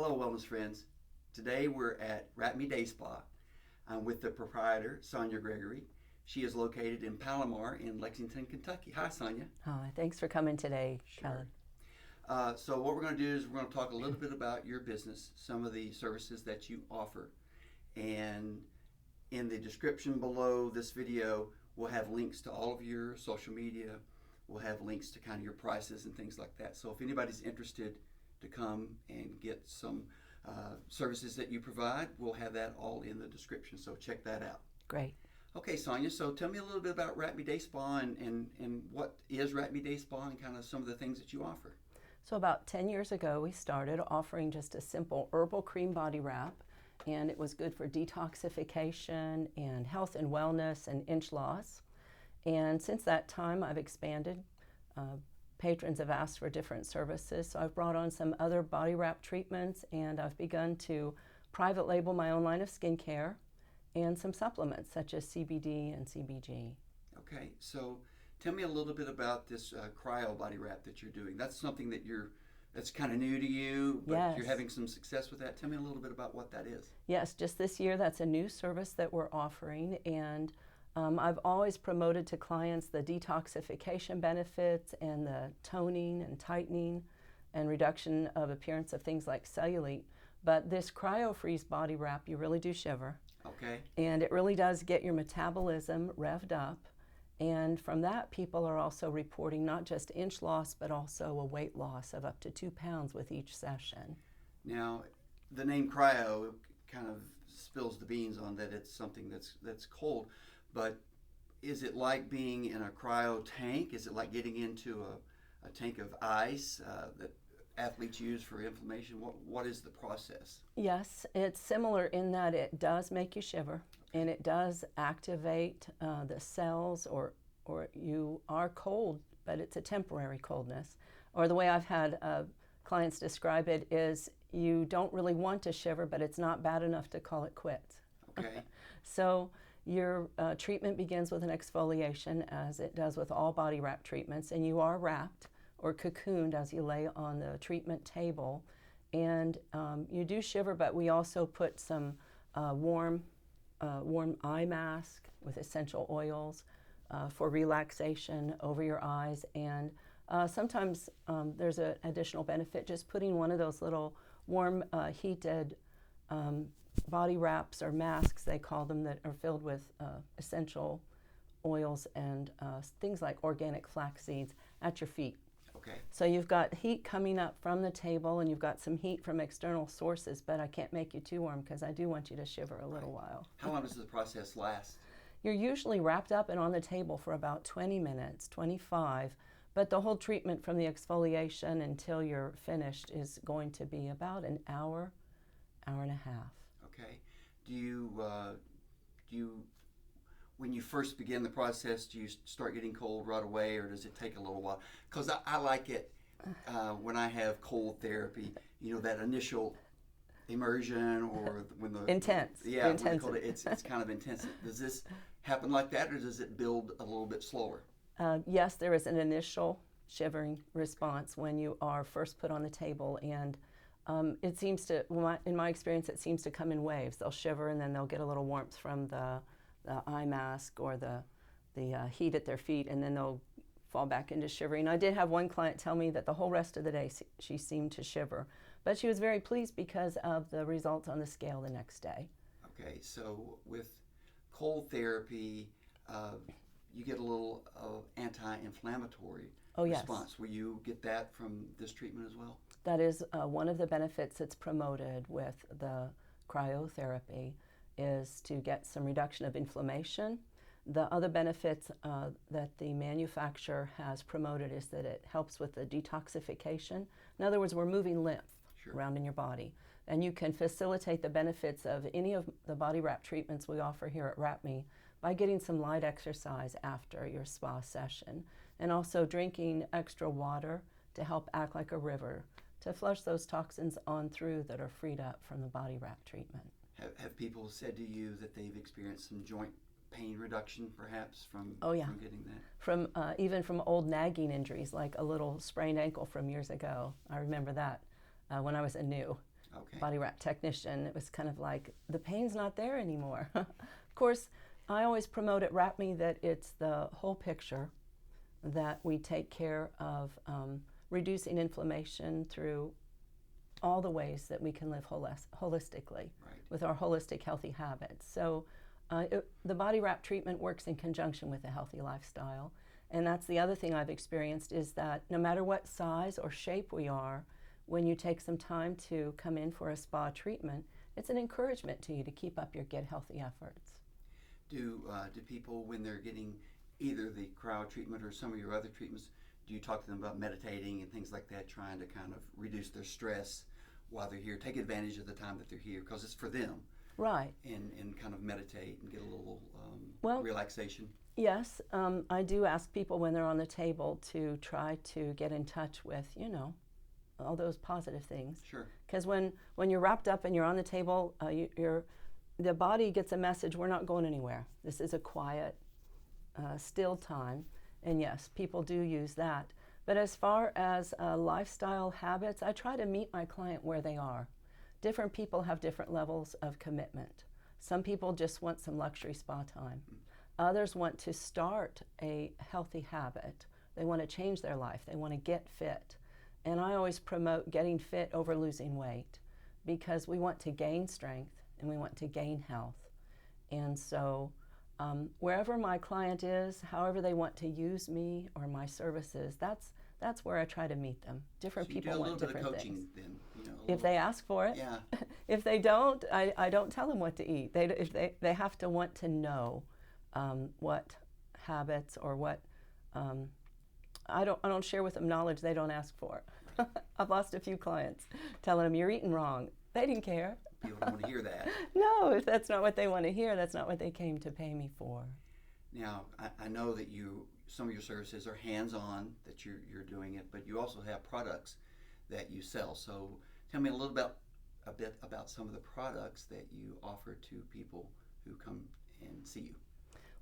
Hello, wellness friends. Today we're at Wrap Me Day Spa. I'm with the proprietor, Sonja Gregory. She is located in Palomar in Lexington, Kentucky. Hi, Sonja. Hi, thanks for coming today, Kelly. So what we're going to do is we're going to talk a little bit about your business, some of the services that you offer. And in the description below this video, we'll have links to all of your social media. We'll have links to kind of your prices and things like that. So if anybody's interested to come and get some services that you provide, we'll have that all in the description. So check that out. Great. Okay, Sonja, so tell me a little bit about Wrap Me Day Spa and what is Wrap Me Day Spa and kind of some of the things that you offer. So about 10 years ago, we started offering just a simple herbal cream body wrap, and it was good for detoxification and health and wellness and inch loss. And since that time, I've expanded. Patrons have asked for different services, so I've brought on some other body wrap treatments, and I've begun to private label my own line of skincare and some supplements such as CBD and CBG. Okay, so tell me a little bit about this cryo body wrap that you're doing. That's something that's kind of new to you, but Yes. You're having some success with that. Tell me a little bit about what that is. Yes, just this year, that's a new service that we're offering, and I've always promoted to clients the detoxification benefits and the toning and tightening and reduction of appearance of things like cellulite. But this cryo freeze body wrap, you really do shiver. Okay. And it really does get your metabolism revved up. And from that, people are also reporting not just inch loss, but also a weight loss of up to 2 pounds with each session. Now, the name cryo kind of spills the beans on that it's something that's cold, but is it like being in a cryo tank? Is it like getting into a tank of ice that athletes use for inflammation? What is the process? Yes, it's similar in that it does make you shiver, and it does activate the cells, or you are cold, but it's a temporary coldness. Or the way I've had clients describe it is you don't really want to shiver, but it's not bad enough to call it quits. Okay. So your treatment begins with an exfoliation, as it does with all body wrap treatments, and you are wrapped or cocooned as you lay on the treatment table. And you do shiver, but we also put some warm eye mask with essential oils for relaxation over your eyes. And sometimes there's an additional benefit just putting one of those little warm heated body wraps or masks, they call them, that are filled with essential oils and things like organic flax seeds at your feet. Okay. So you've got heat coming up from the table, and you've got some heat from external sources, but I can't make you too warm because I do want you to shiver a little while. How long does the process last? You're usually wrapped up and on the table for about 20 minutes, 25, but the whole treatment from the exfoliation until you're finished is going to be about an hour, hour and a half. Okay. Do you when you first begin the process, do you start getting cold right away, or does it take a little while? Because I like it when I have cold therapy, that initial immersion, or when the Intense. Yeah, Intense. it's kind of intense. Does this happen like that, or does it build a little bit slower? Yes, there is an initial shivering response when you are first put on the table, and it seems to, in my experience, it seems to come in waves. They'll shiver, and then they'll get a little warmth from the eye mask or the heat at their feet, and then they'll fall back into shivering. I did have one client tell me that the whole rest of the day she seemed to shiver, but she was very pleased because of the results on the scale the next day. Okay, so with cold therapy, you get a little anti-inflammatory response. Will you get that from this treatment as well? That is one of the benefits that's promoted with the cryotherapy, is to get some reduction of inflammation. The other benefits that the manufacturer has promoted is that it helps with the detoxification. In other words, we're moving lymph around in your body. And you can facilitate the benefits of any of the body wrap treatments we offer here at Wrap Me by getting some light exercise after your spa session, and also drinking extra water to help act like a river to flush those toxins on through that are freed up from the body wrap treatment. Have people said to you that they've experienced some joint pain reduction, perhaps, from getting that? From even from old nagging injuries, like a little sprained ankle from years ago. I remember that when I was new. Okay. body wrap technician. It was kind of like, the pain's not there anymore. Of course, I always promote at Wrap Me that it's the whole picture, that we take care of reducing inflammation through all the ways that we can live holistically with our holistic healthy habits. So the body wrap treatment works in conjunction with a healthy lifestyle. And that's the other thing I've experienced, is that no matter what size or shape we are, when you take some time to come in for a spa treatment, it's an encouragement to you to keep up your Get Healthy efforts. Do people, when they're getting either the cryo treatment or some of your other treatments, do you talk to them about meditating and things like that, trying to kind of reduce their stress while they're here, take advantage of the time that they're here, because it's for them? Right. And kind of meditate and get a little relaxation? Yes, I do ask people when they're on the table to try to get in touch with, all those positive things. Sure. Because when you're wrapped up and you're on the table, the body gets a message, we're not going anywhere. This is a quiet, still time. And yes, people do use that. But as far as lifestyle habits, I try to meet my client where they are. Different people have different levels of commitment. Some people just want some luxury spa time. Others want to start a healthy habit. They want to change their life. They want to get fit. And I always promote getting fit over losing weight, because we want to gain strength and we want to gain health. And so wherever my client is, however they want to use me or my services, that's where I try to meet them. Different people want different things. If they ask for it. Yeah. If they don't, I don't tell them what to eat. They have to want to know what habits or what I don't share with them knowledge they don't ask for. I've lost a few clients telling them you're eating wrong. They didn't care. People don't want to hear that. No, if that's not what they want to hear, that's not what they came to pay me for. Now, I know that some of your services are hands-on, that you're doing it, but you also have products that you sell. So tell me a bit about some of the products that you offer to people who come and see you.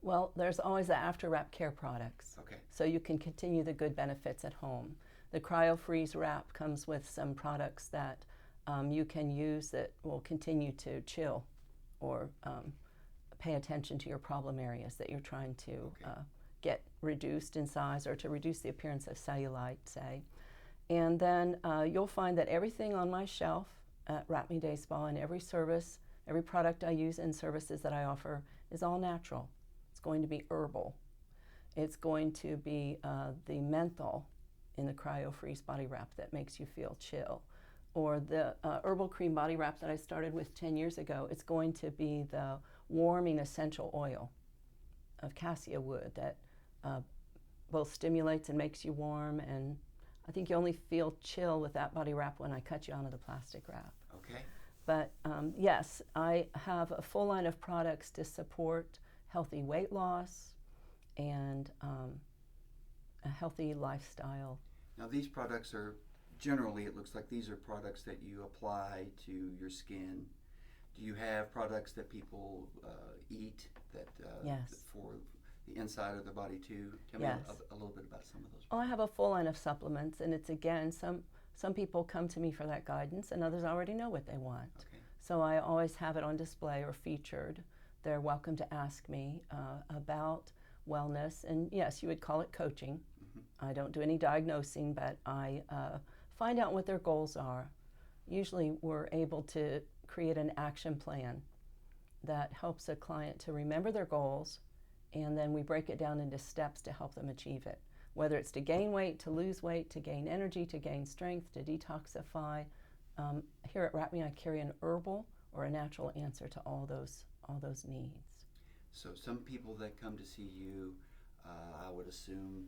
Well, there's always the after wrap care products. Okay. So you can continue the good benefits at home. The Cryo Freeze Wrap comes with some products that you can use that will continue to chill or pay attention to your problem areas that you're trying to get reduced in size, or to reduce the appearance of cellulite, say. And then you'll find that everything on my shelf at Wrap Me Day Spa, and every service, every product I use and services that I offer is all natural. It's going to be herbal. It's going to be the menthol in the Cryo Freeze Body Wrap that makes you feel chill. Or the herbal cream body wrap that I started with 10 years ago, it's going to be the warming essential oil of cassia wood that both stimulates and makes you warm. And I think you only feel chill with that body wrap when I cut you onto the plastic wrap. Okay. But yes, I have a full line of products to support healthy weight loss and a healthy lifestyle. Now, these products are generally, it looks like these are products that you apply to your skin. Do you have products that people eat that Yes. for the inside of the body too? Tell me Yes. a little bit about some of those. Oh, I have a full line of supplements, and it's again, some people come to me for that guidance, and others already know what they want. Okay. So I always have it on display or featured. They're welcome to ask me about wellness, and yes, you would call it coaching. I don't do any diagnosing, but I find out what their goals are. Usually we're able to create an action plan that helps a client to remember their goals, and then we break it down into steps to help them achieve it. Whether it's to gain weight, to lose weight, to gain energy, to gain strength, to detoxify. Here at Wrap Me, I carry an herbal or a natural answer to all those needs. So some people that come to see you, I would assume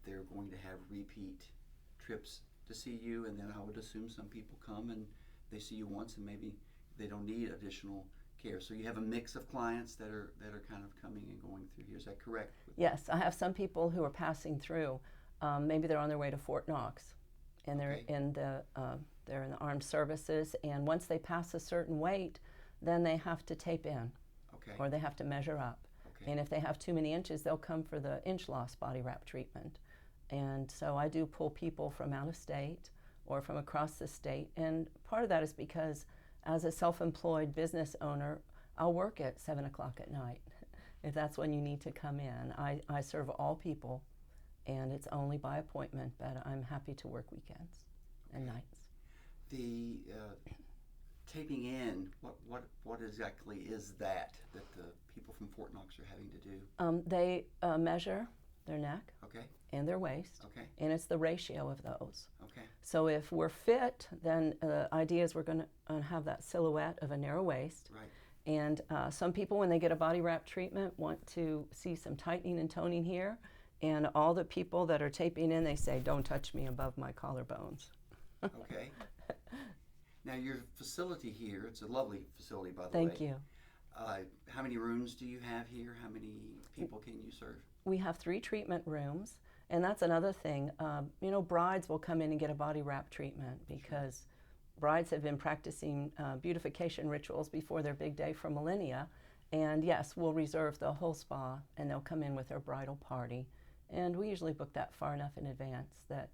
they're going to have repeat trips to see you, and then I would assume some people come and they see you once and maybe they don't need additional care. So you have a mix of clients that are kind of coming and going through here. Is that correct? Yes, I have some people who are passing through. Maybe they're on their way to Fort Knox, and they're in the armed services. And once they pass a certain weight, then they have to tape in, or they have to measure up. And if they have too many inches, they'll come for the inch loss body wrap treatment. And so I do pull people from out of state or from across the state. And part of that is because as a self-employed business owner, I'll work at 7 o'clock at night if that's when you need to come in. I serve all people, and it's only by appointment, but I'm happy to work weekends and nights. The taping in, what exactly is that the people from Fort Knox are having to do? They measure their neck Okay. and their waist, Okay. and it's the ratio of those. Okay. So if we're fit, then the idea is we're going to have that silhouette of a narrow waist. Right. And some people, when they get a body wrap treatment, want to see some tightening and toning here. And all the people that are taping in, they say, don't touch me above my collarbones. Okay. Now, your facility here, it's a lovely facility, by the way. Thank you. How many rooms do you have here? How many people can you serve? We have 3 treatment rooms, and that's another thing. Brides will come in and get a body wrap treatment because brides have been practicing beautification rituals before their big day for millennia. And yes, we'll reserve the whole spa, and they'll come in with their bridal party. And we usually book that far enough in advance that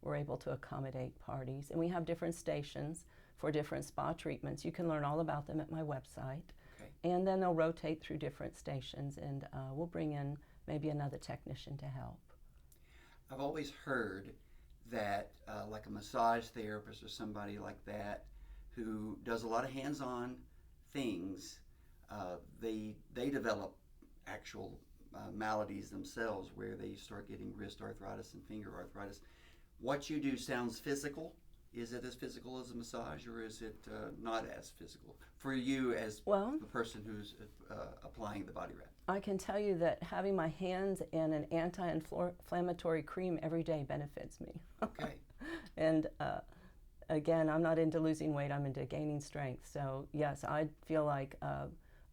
we're able to accommodate parties. And we have different stations for different spa treatments. You can learn all about them at my website. Okay. And then they'll rotate through different stations, and we'll bring in maybe another technician to help. I've always heard that like a massage therapist or somebody like that who does a lot of hands-on things, they develop actual maladies themselves where they start getting wrist arthritis and finger arthritis. What you do sounds physical. Is it as physical as a massage, or is it not as physical for you as the person who's applying the body wrap? I can tell you that having my hands in an anti-inflammatory cream every day benefits me. Okay. And again, I'm not into losing weight, I'm into gaining strength. So yes, I feel like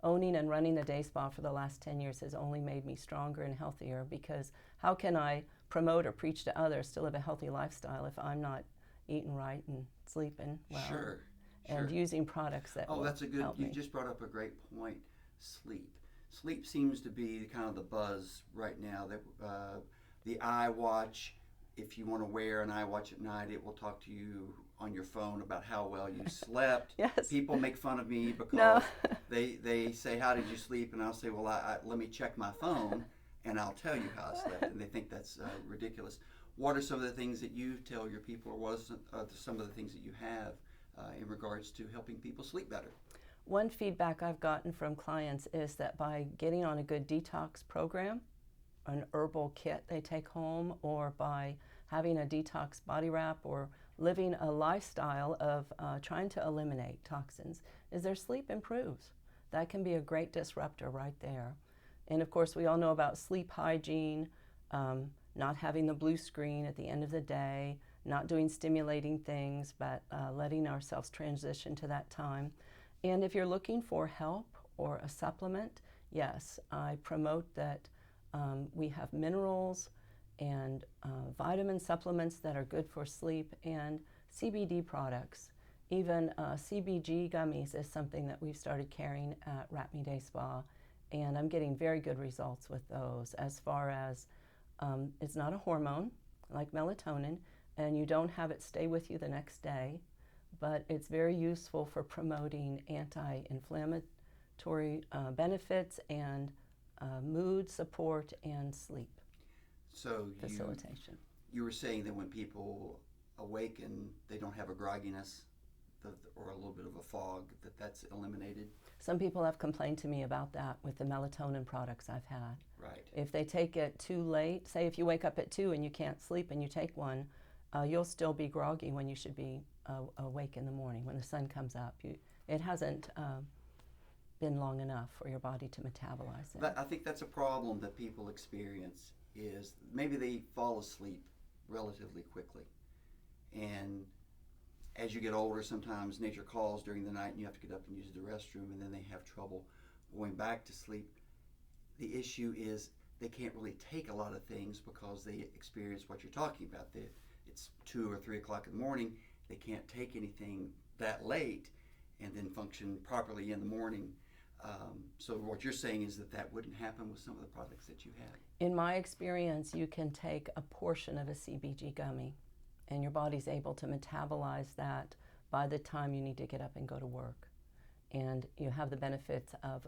owning and running the day spa for the last 10 years has only made me stronger and healthier, because how can I promote or preach to others to live a healthy lifestyle if I'm not eating right and sleeping well? Sure. And using products that will that's a good, help you me. just brought up a great point. Sleep seems to be kind of the buzz right now. That the iWatch, if you want to wear an iWatch at night, it will talk to you on your phone about how well you slept. Yes. People make fun of me because they say, how did you sleep? And I'll say, well, let me check my phone and I'll tell you how I slept. And they think that's ridiculous. What are some of the things that you tell your people, or what are some of the things that you have in regards to helping people sleep better? One feedback I've gotten from clients is that by getting on a good detox program, an herbal kit they take home, or by having a detox body wrap, or living a lifestyle of trying to eliminate toxins, is their sleep improves. That can be a great disruptor right there. And of course, we all know about sleep hygiene, not having the blue screen at the end of the day, not doing stimulating things, but letting ourselves transition to that time. And if you're looking for help or a supplement, yes, I promote that we have minerals and vitamin supplements that are good for sleep, and CBD products. Even CBG gummies is something that we've started carrying at Wrap Me Day Spa, and I'm getting very good results with those. As far as it's not a hormone like melatonin, and you don't have it stay with you the next day, but it's very useful for promoting anti-inflammatory benefits and mood support and sleep facilitation. You were saying that when people awaken, they don't have a grogginess or a little bit of a fog, that's eliminated? Some people have complained to me about that with the melatonin products I've had. Right. If they take it too late, say if you wake up at 2 and you can't sleep and you take one, you'll still be groggy when you should be awake in the morning when the sun comes up. It hasn't been long enough for your body to metabolize it. I think that's a problem that people experience, is maybe they fall asleep relatively quickly. And as you get older, sometimes nature calls during the night and you have to get up and use the restroom, and then they have trouble going back to sleep. The issue is they can't really take a lot of things because they experience what you're talking about. It's 2 or 3 o'clock in the morning. They can't take anything that late and then function properly in the morning. So what you're saying is that wouldn't happen with some of the products that you have. In my experience, you can take a portion of a CBG gummy and your body's able to metabolize that by the time you need to get up and go to work. And you have the benefits of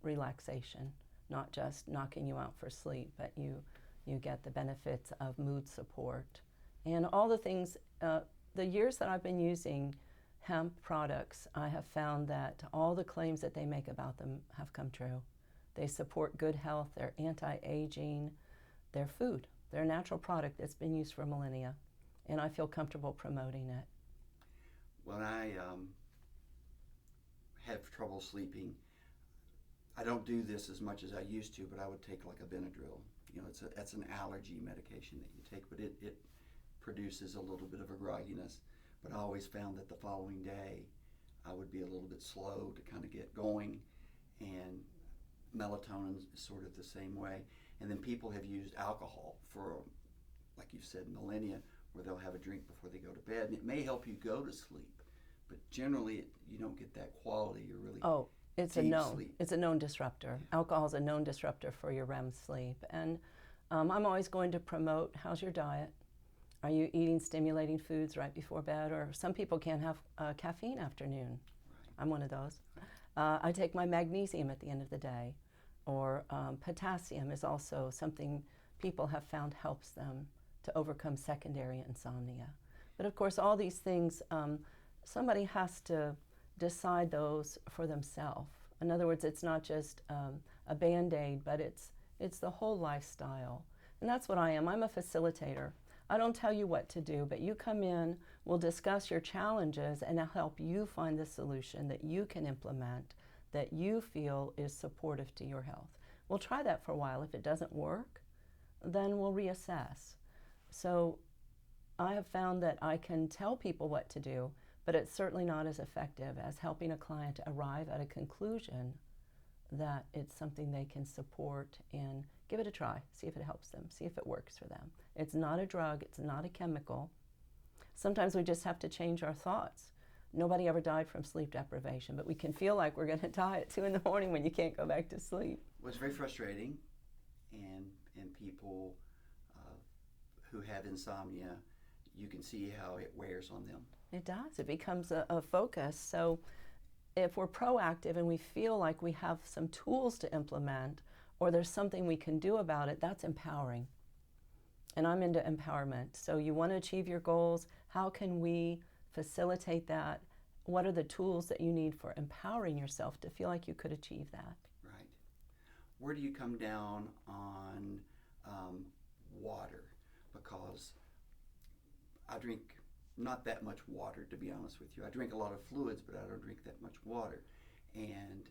relaxation, not just knocking you out for sleep, but you get the benefits of mood support. And all the things, the years that I've been using hemp products, I have found that all the claims that they make about them have come true. They support good health, they're anti-aging, they're food. They're a natural product that's been used for millennia, and I feel comfortable promoting it. When I have trouble sleeping, I don't do this as much as I used to, but I would take like a Benadryl. You know, that's an allergy medication that you take, but it produces a little bit of a grogginess. But I always found that the following day I would be a little bit slow to kind of get going, and melatonin is sort of the same way. And then people have used alcohol for, like you said, millennia, where they'll have a drink before they go to bed, and it may help you go to sleep, but generally you don't get that quality. You're really it's a known sleep. It's a known disruptor. Yeah. Alcohol is a known disruptor for your REM sleep, and I'm always going to promote, how's your diet? Are you eating stimulating foods right before bed? Or some people can't have caffeine afternoon. Right. I'm one of those. I take my magnesium at the end of the day, or potassium is also something people have found helps them to overcome secondary insomnia. But of course, all these things, somebody has to decide those for themselves. In other words, it's not just a Band-Aid, but it's the whole lifestyle. And that's what I am. I'm a facilitator. I don't tell you what to do, but you come in, we'll discuss your challenges, and I'll help you find the solution that you can implement that you feel is supportive to your health. We'll try that for a while. If it doesn't work, then we'll reassess. So I have found that I can tell people what to do, but it's certainly not as effective as helping a client arrive at a conclusion that it's something they can support and give it a try, see if it helps them, see if it works for them. It's not a drug, it's not a chemical. Sometimes we just have to change our thoughts. Nobody ever died from sleep deprivation, but we can feel like we're going to die at 2 in the morning when you can't go back to sleep. Well, it's very frustrating, and people who have insomnia, you can see how it wears on them. It does. It becomes a focus. So if we're proactive and we feel like we have some tools to implement, or there's something we can do about it, that's empowering. And I'm into empowerment. So you want to achieve your goals. How can we facilitate that? What are the tools that you need for empowering yourself to feel like you could achieve that? Right. Where do you come down on water? Because I drink not that much water, to be honest with you. I drink a lot of fluids, but I don't drink that much water. And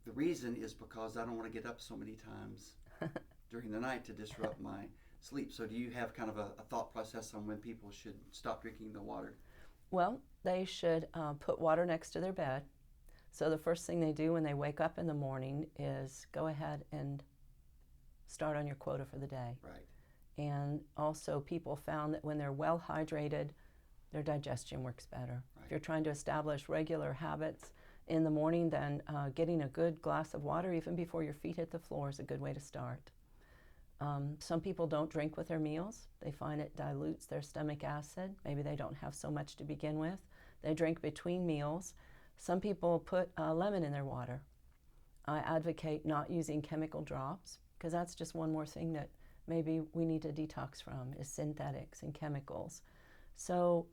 the reason is because I don't want to get up so many times during the night to disrupt my sleep. So do you have kind of a thought process on when people should stop drinking the water? Well, they should put water next to their bed. So the first thing they do when they wake up in the morning is go ahead and start on your quota for the day. Right. And also people found that when they're well hydrated, their digestion works better. Right. If you're trying to establish regular habits in the morning, then getting a good glass of water even before your feet hit the floor is a good way to start. Some people don't drink with their meals. They find it dilutes their stomach acid. Maybe they don't have so much to begin with. They drink between meals. Some people put lemon in their water. I advocate not using chemical drops, because that's just one more thing that maybe we need to detox from, is synthetics and chemicals. So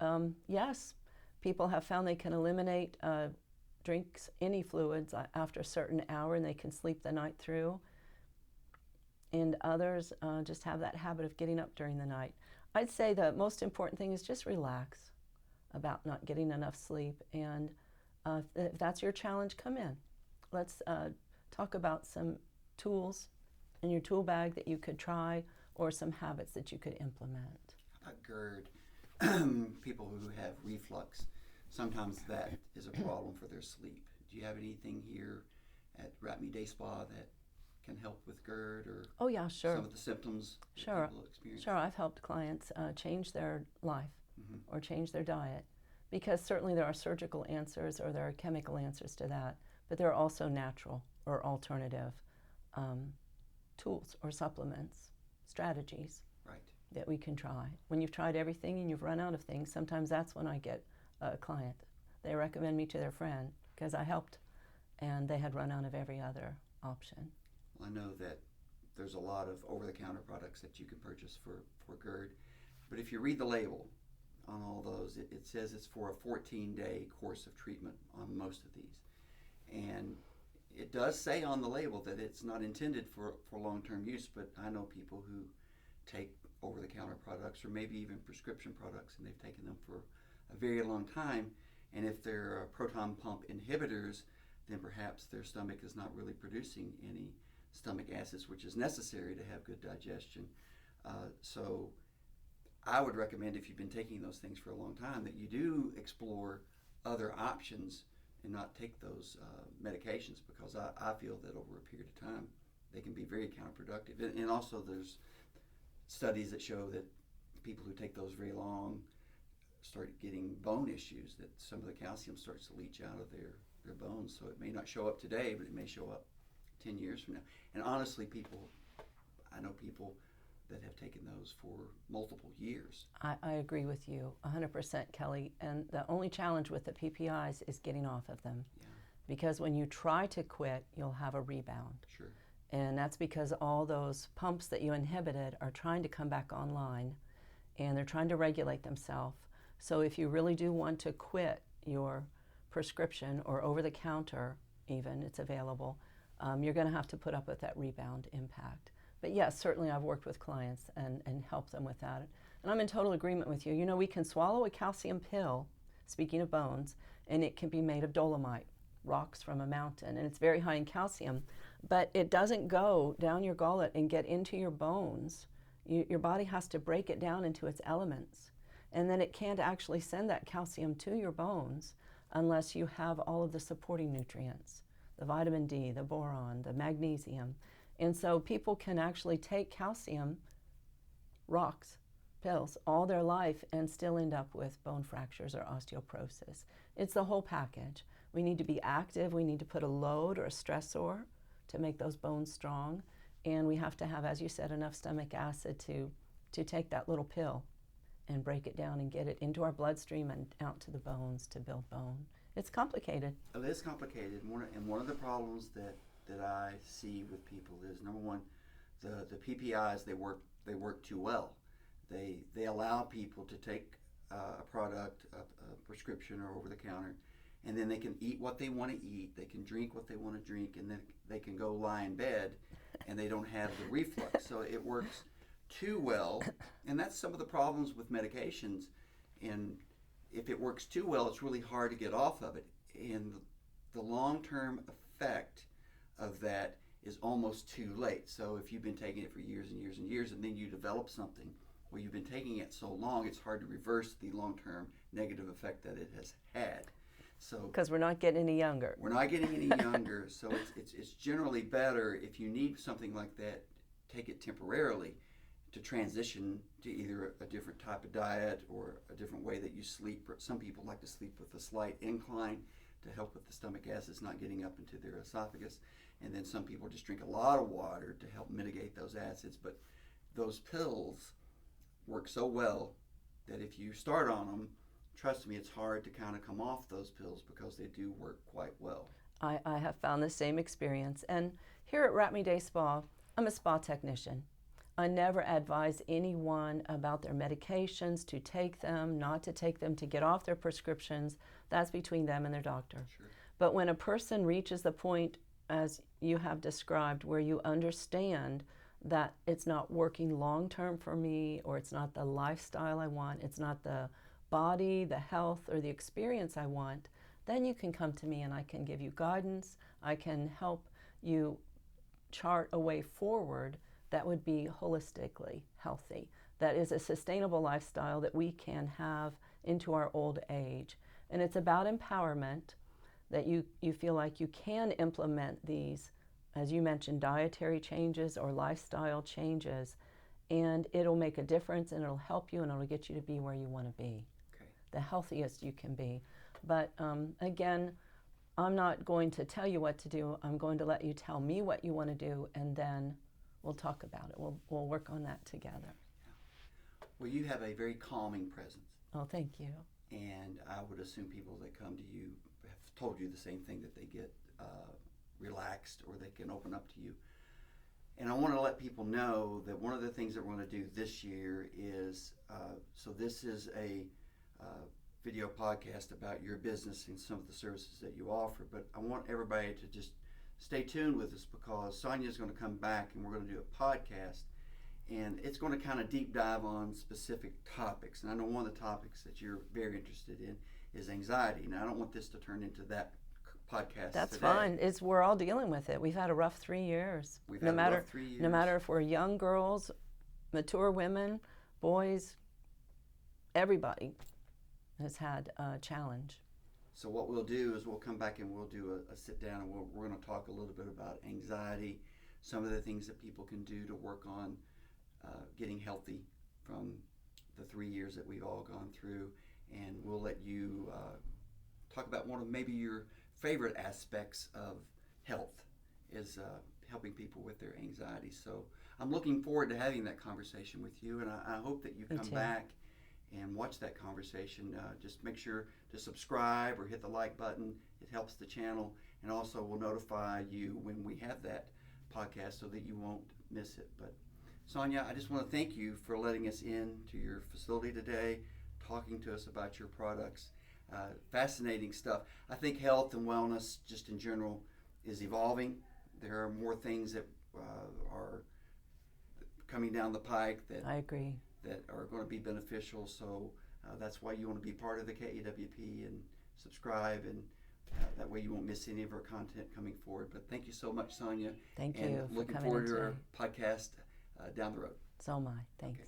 yes, people have found they can eliminate drinks, any fluids after a certain hour, and they can sleep the night through. And others just have that habit of getting up during the night. I'd say the most important thing is just relax about not getting enough sleep. And if that's your challenge, come in. Let's talk about some tools in your tool bag that you could try, or some habits that you could implement. How about GERD? People who have reflux, sometimes that is a problem for their sleep. Do you have anything here at Wrap Me Day Spa that can help with GERD, or oh yeah, sure, some of the symptoms that people experience? Sure, I've helped clients change their life or change their diet, because certainly there are surgical answers or there are chemical answers to that, but there are also natural or alternative tools or supplements, strategies. Right. that we can try. When you've tried everything and you've run out of things, sometimes that's when I get a client. They recommend me to their friend because I helped and they had run out of every other option. Well, I know that there's a lot of over-the-counter products that you can purchase for GERD, but if you read the label on all those, it says it's for a 14-day course of treatment on most of these. And it does say on the label that it's not intended for long-term use, but I know people who take over-the-counter products or maybe even prescription products, and they've taken them for a very long time, and if they're proton pump inhibitors, then perhaps their stomach is not really producing any stomach acids, which is necessary to have good digestion. So I would recommend, if you've been taking those things for a long time, that you do explore other options and not take those medications, because I feel that over a period of time they can be very counterproductive. And also there's studies that show that people who take those very long start getting bone issues, that some of the calcium starts to leach out of their bones. So it may not show up today, but it may show up 10 years from now. And honestly, I know people that have taken those for multiple years. I agree with you 100%, Kelly. And the only challenge with the PPIs is getting off of them. Yeah. Because when you try to quit, you'll have a rebound. Sure. And that's because all those pumps that you inhibited are trying to come back online, and they're trying to regulate themselves. So if you really do want to quit your prescription or over-the-counter even, it's available, you're going to have to put up with that rebound impact. But yes, certainly I've worked with clients and helped them with that. And I'm in total agreement with you. You know, we can swallow a calcium pill, speaking of bones, and it can be made of dolomite, rocks from a mountain, and it's very high in calcium, but it doesn't go down your gullet and get into your bones. Your body has to break it down into its elements, and then it can't actually send that calcium to your bones unless you have all of the supporting nutrients, the vitamin D, the boron, the magnesium. And so people can actually take calcium rocks, pills, all their life and still end up with bone fractures or osteoporosis. It's the whole package. We need to be active, we need to put a load or a stressor to make those bones strong, and we have to have, as you said, enough stomach acid to take that little pill and break it down and get it into our bloodstream and out to the bones to build bone. It's complicated. It is complicated, and one of the problems that I see with people is, number one, the PPIs, they work too well. They allow people to take a product, a prescription or over the counter, and then they can eat what they want to eat, they can drink what they want to drink, and then they can go lie in bed and they don't have the reflux. So it works too well, and that's some of the problems with medications. And if it works too well, it's really hard to get off of it. And the long-term effect of that is almost too late. So if you've been taking it for years and years and years, and then you develop something where you've been taking it so long, it's hard to reverse the long-term negative effect that it has had. So because we're not getting any younger. We're not getting any younger, so it's generally better, if you need something like that, take it temporarily to transition to either a different type of diet or a different way that you sleep. Some people like to sleep with a slight incline to help with the stomach acids not getting up into their esophagus. And then some people just drink a lot of water to help mitigate those acids. But those pills work so well that if you start on them, trust me, it's hard to kind of come off those pills because they do work quite well. I have found the same experience. And here at Wrap Me Day Spa, I'm a spa technician. I never advise anyone about their medications, to take them, not to take them, to get off their prescriptions. That's between them and their doctor. Sure. But when a person reaches the point, as you have described, where you understand that it's not working long-term for me, or it's not the lifestyle I want, it's not the body, the health, or the experience I want, then you can come to me and I can give you guidance. I can help you chart a way forward that would be holistically healthy, that is a sustainable lifestyle that we can have into our old age. And it's about empowerment, that you feel like you can implement these, as you mentioned, dietary changes or lifestyle changes, and it'll make a difference, and it'll help you, and it'll get you to be where you want to be, the healthiest you can be. But again, I'm not going to tell you what to do. I'm going to let you tell me what you want to do, and then we'll talk about it. We'll work on that together. Well, you have a very calming presence. Oh, thank you. And I would assume people that come to you have told you the same thing, that they get relaxed or they can open up to you. And I want to let people know that one of the things that we're going to do this year is, so this is a video podcast about your business and some of the services that you offer, but I want everybody to just stay tuned with us, because Sonja is going to come back and we're going to do a podcast, and it's going to kind of deep dive on specific topics. And I know one of the topics that you're very interested in is anxiety. Now, I don't want this to turn into that podcast. That's today. fine. We're all dealing with it. We've had a rough 3 years. We've no had matter a rough 3 years. no matter if we're young girls, mature women, boys, everybody has had a challenge. So what we'll do is we'll come back and we'll do a sit down, and we're going to talk a little bit about anxiety, some of the things that people can do to work on getting healthy from the 3 years that we've all gone through. And we'll let you talk about one of maybe your favorite aspects of health is helping people with their anxiety. So I'm looking forward to having that conversation with you, and I hope that you come back and watch that conversation. Just make sure to subscribe or hit the like button. It helps the channel, and also will notify you when we have that podcast so that you won't miss it. But Sonja, I just want to thank you for letting us in to your facility today, talking to us about your products. Fascinating stuff. I think health and wellness just in general is evolving. There are more things that are coming down the pike that I agree. that are going to be beneficial. So that's why you want to be part of the KAWP and subscribe, and that way you won't miss any of our content coming forward. But thank you so much, Sonja. Thank and you for looking coming forward in to our today. podcast down the road. So am I. Thanks. Okay.